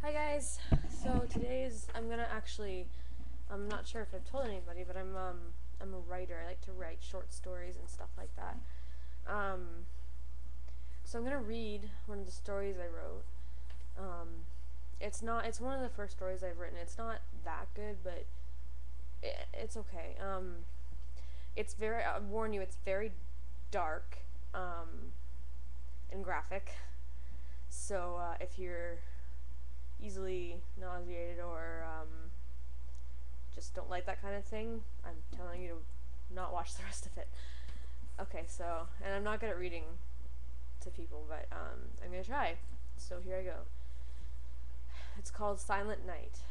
Hi guys. So I'm not sure if I've told anybody, but I'm a writer. I like to write short stories and stuff like that. Um so I'm going to read one of the stories I wrote. Um it's one of the first stories I've written. It's not that good, but it's okay. I warn you, it's very dark and graphic. So if you're easily nauseated or just don't like that kind of thing, I'm telling you to not watch the rest of it. Okay, so, and I'm not good at reading to people, but I'm gonna try. So here I go. It's called Silent Night.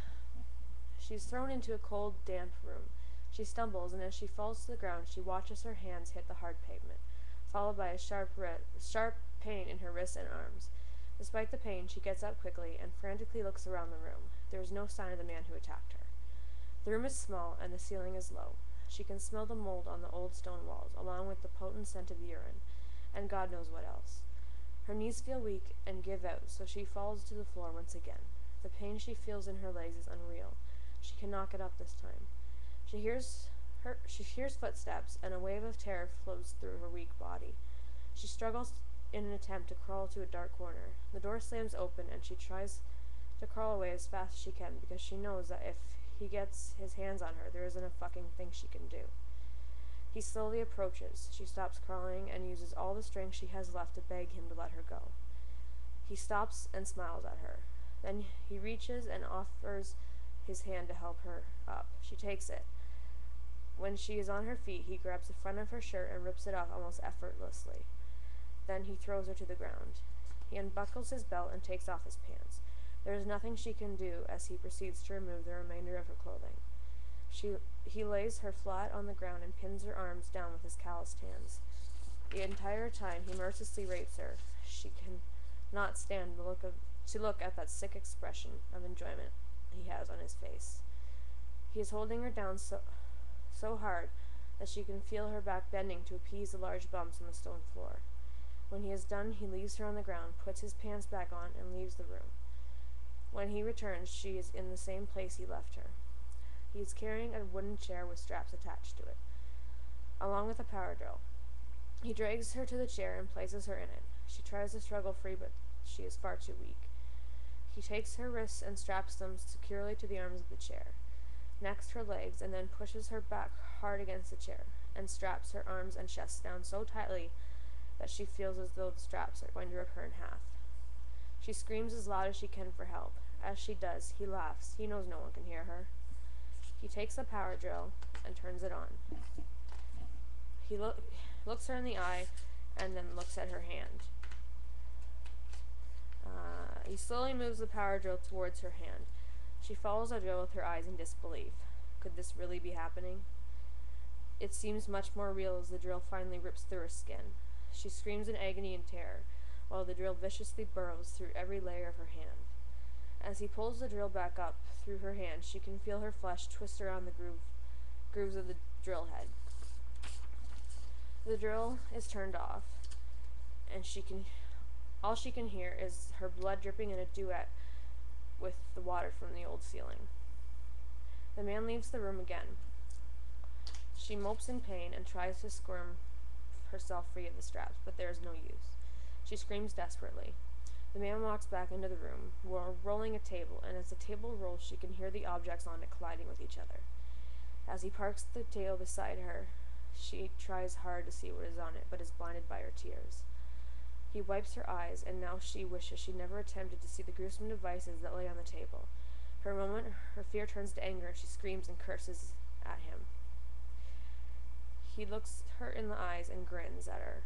She's thrown into a cold, damp room. She stumbles, and as she falls to the ground, she watches her hands hit the hard pavement, followed by a sharp pain in her wrists and arms. Despite the pain, she gets up quickly and frantically looks around the room. There is no sign of the man who attacked her. The room is small, and the ceiling is low. She can smell the mold on the old stone walls, along with the potent scent of urine, and God knows what else. Her knees feel weak and give out, so she falls to the floor once again. The pain she feels in her legs is unreal. She cannot get up this time. She hears footsteps, and a wave of terror flows through her weak body. She struggles in an attempt to crawl to a dark corner. The door slams open, and she tries to crawl away as fast as she can because she knows that if he gets his hands on her, there isn't a fucking thing she can do. He slowly approaches. She stops crawling and uses all the strength she has left to beg him to let her go. He stops and smiles at her. Then he reaches and offers his hand to help her up. She takes it. When she is on her feet, he grabs the front of her shirt and rips it off almost effortlessly. Then he throws her to the ground. He unbuckles his belt and takes off his pants. There is nothing she can do as he proceeds to remove the remainder of her clothing. He lays her flat on the ground and pins her arms down with his calloused hands. The entire time he mercilessly rapes her. She can not stand to look at that sick expression of enjoyment he has on his face. He is holding her down so hard that she can feel her back bending to appease the large bumps on the stone floor. When he is done, he leaves her on the ground, puts his pants back on, and leaves the room. When he returns, she is in the same place he left her. He is carrying a wooden chair with straps attached to it, along with a power drill. He drags her to the chair and places her in it. She tries to struggle free, but she is far too weak. He takes her wrists and straps them securely to the arms of the chair, next her legs, and then pushes her back hard against the chair, and straps her arms and chest down so tightly that she feels as though the straps are going to rip her in half. She screams as loud as she can for help. As she does, he laughs. He knows no one can hear her. He takes the power drill and turns it on. He looks her in the eye and then looks at her hand. He slowly moves the power drill towards her hand. She follows the drill with her eyes in disbelief. Could this really be happening? It seems much more real as the drill finally rips through her skin. She screams in agony and terror, while the drill viciously burrows through every layer of her hand. As he pulls the drill back up through her hand, she can feel her flesh twist around the grooves of the drill head. The drill is turned off, and all she can hear is her blood dripping in a duet with the water from the old ceiling. The man leaves the room again. She mopes in pain and tries to squirm herself free of the straps, but there is no use. She screams desperately. The man walks back into the room, rolling a table, and as the table rolls, she can hear the objects on it colliding with each other. As he parks the table beside her, she tries hard to see what is on it, but is blinded by her tears. He wipes her eyes, and now she wishes she never attempted to see the gruesome devices that lay on the table. For a moment, her fear turns to anger, and she screams and curses at him. He looks her in the eyes and grins at her,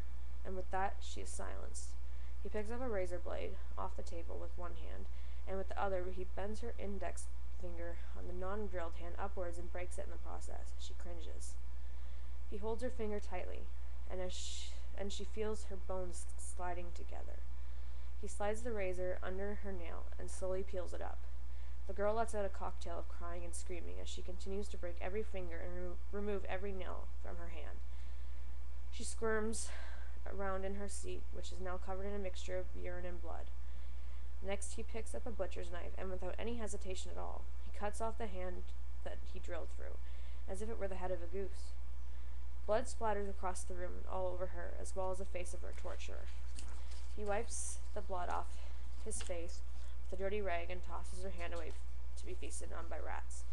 and with that, she is silenced. He picks up a razor blade off the table with one hand, and with the other, he bends her index finger on the non-drilled hand upwards and breaks it in the process. She cringes. He holds her finger tightly, and she feels her bones sliding together. He slides the razor under her nail and slowly peels it up. The girl lets out a cocktail of crying and screaming as she continues to break every finger and remove every nail from her hand. She squirms around in her seat, which is now covered in a mixture of urine and blood. Next, he picks up a butcher's knife, and without any hesitation at all, he cuts off the hand that he drilled through, as if it were the head of a goose. Blood splatters across the room and all over her, as well as the face of her torturer. He wipes the blood off his face with a dirty rag and tosses her hand away to be feasted on by rats.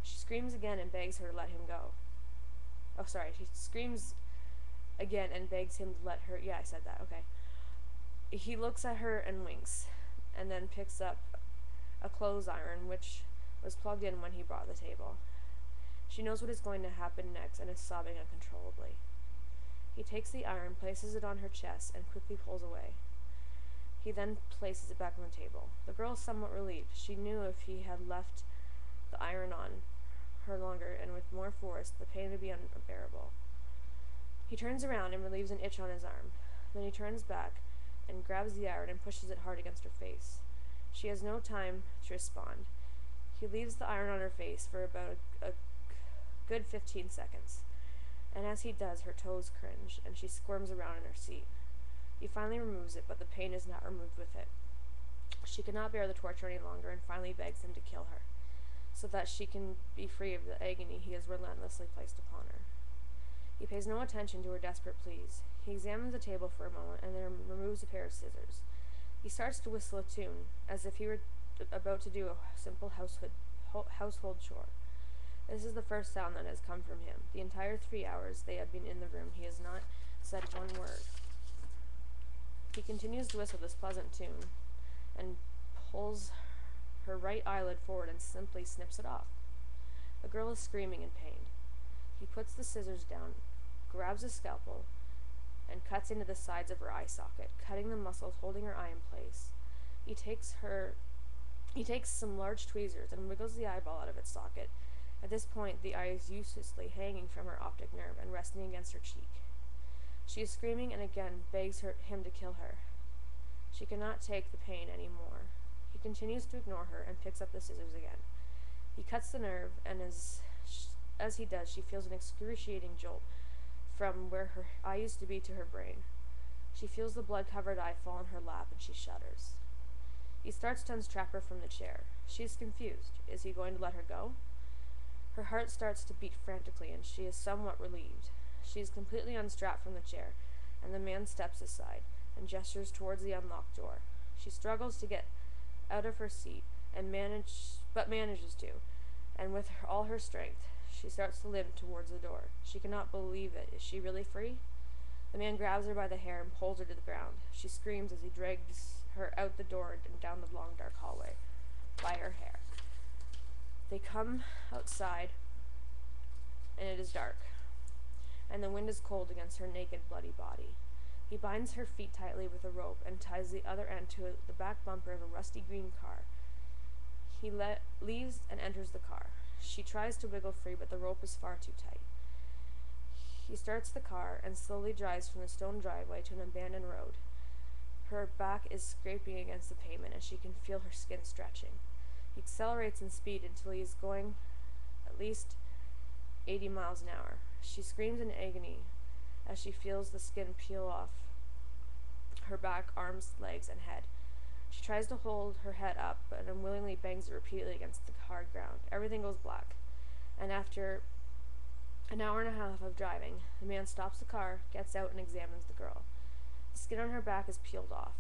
She screams again and begs her to let him go. She screams again and begs him to let her. Yeah, I said that. Okay. He looks at her and winks, and then picks up a clothes iron, which was plugged in when he brought the table. She knows what is going to happen next and is sobbing uncontrollably. He takes the iron, places it on her chest, and quickly pulls away. He then places it back on the table. The girl is somewhat relieved. She knew if he had left the iron on her longer and with more force, the pain would be unbearable. He turns around and relieves an itch on his arm. Then he turns back and grabs the iron and pushes it hard against her face. She has no time to respond. He leaves the iron on her face for about a good 15 seconds, and as he does, her toes cringe, and she squirms around in her seat. He finally removes it, but the pain is not removed with it. She cannot bear the torture any longer and finally begs him to kill her, so that she can be free of the agony he has relentlessly placed upon her. He pays no attention to her desperate pleas. He examines the table for a moment and then removes a pair of scissors. He starts to whistle a tune, as if he were about to do a simple household chore. This is the first sound that has come from him. The entire 3 hours they have been in the room, he has not said one word. He continues to whistle this pleasant tune, and pulls her right eyelid forward and simply snips it off. The girl is screaming in pain. He puts the scissors down, grabs a scalpel, and cuts into the sides of her eye socket, cutting the muscles holding her eye in place. He takes some large tweezers and wiggles the eyeball out of its socket. At this point, the eye is uselessly hanging from her optic nerve and resting against her cheek. She is screaming and again begs him to kill her. She cannot take the pain any more. He continues to ignore her and picks up the scissors again. He cuts the nerve, and as he does, she feels an excruciating jolt from where her eye used to be to her brain. She feels the blood-covered eye fall in her lap, and she shudders. He starts to unstrap her from the chair. She is confused. Is he going to let her go? Her heart starts to beat frantically, and she is somewhat relieved. She is completely unstrapped from the chair, and the man steps aside and gestures towards the unlocked door. She struggles to get out of her seat, but manages to, and with all her strength, she starts to limp towards the door. She cannot believe it. Is she really free? The man grabs her by the hair and pulls her to the ground. She screams as he drags her out the door and down the long, dark hallway by her hair. They come outside, and it is dark, and the wind is cold against her naked, bloody body. He binds her feet tightly with a rope and ties the other end to the back bumper of a rusty green car. He leaves and enters the car. She tries to wiggle free, but the rope is far too tight. He starts the car and slowly drives from the stone driveway to an abandoned road. Her back is scraping against the pavement, and she can feel her skin stretching. He accelerates in speed until he is going at least 80 miles an hour. She screams in agony as she feels the skin peel off her back, arms, legs, and head. She tries to hold her head up, but unwillingly bangs it repeatedly against the hard ground. Everything goes black, and after an hour and a half of driving, the man stops the car, gets out, and examines the girl. The skin on her back is peeled off,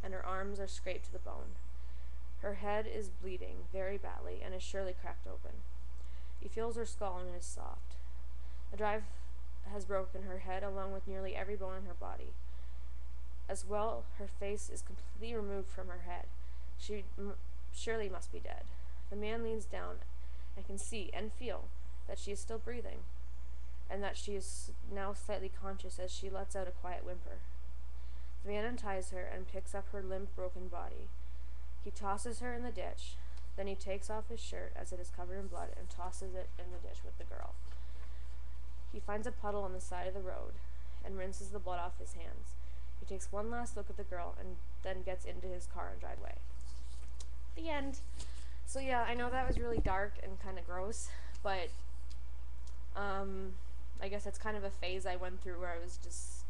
and her arms are scraped to the bone. Her head is bleeding very badly and is surely cracked open. He feels her skull, and it is soft. The drive has broken her head along with nearly every bone in her body. As well, her face is completely removed from her head. She surely must be dead. The man leans down and can see and feel that she is still breathing, and that she is now slightly conscious as she lets out a quiet whimper. The man unties her and picks up her limp, broken body. He tosses her in the ditch. Then he takes off his shirt as it is covered in blood and tosses it in the ditch with the girl. He finds a puddle on the side of the road and rinses the blood off his hands. He takes one last look at the girl and then gets into his car and drives away. The end. So yeah, I know that was really dark and kind of gross, but I guess it's kind of a phase I went through where I was just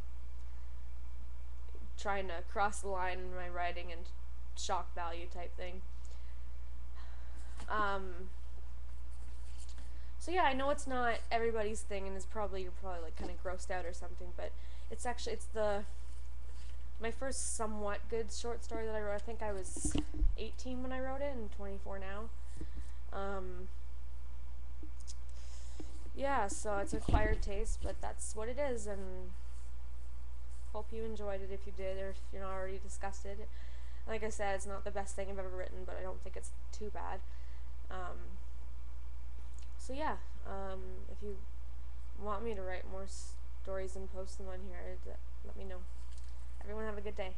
trying to cross the line in my writing and shock value type thing. So yeah, I know it's not everybody's thing, and you're probably like kind of grossed out or something, but it's my first somewhat good short story that I wrote. I think I was 18 when I wrote it, and 24 now. Yeah, so it's acquired taste, but that's what it is, and hope you enjoyed it if you did, or if you're not already disgusted. Like I said, it's not the best thing I've ever written, but I don't think it's too bad. So yeah, if you want me to write more stories and post them on here, let me know. Everyone have a good day.